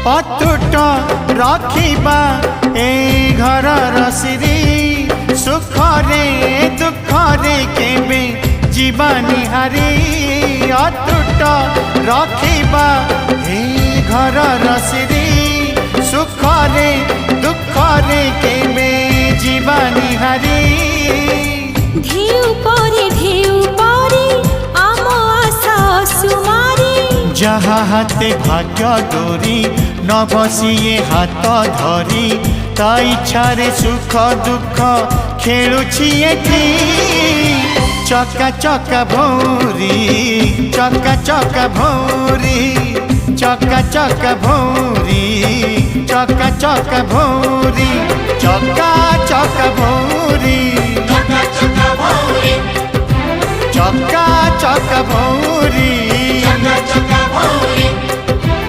अतुट रखिबा ए घर रसिरी सुखरे दुखरे केबे जीवानी हारी अतुट रखिबा ए घर रसिरी सुखरे दुखरे केबे जीवानी हारी ढेउ परे आम आशा सुमारी जहाँ हाथे भाग्य डोरी न बसिए हाथ धरी ता इच्छारे सुख दुख खेलुछि एठी चका चका भौरी चका चका भौरी चका चका भौरी चका चका भौरी चका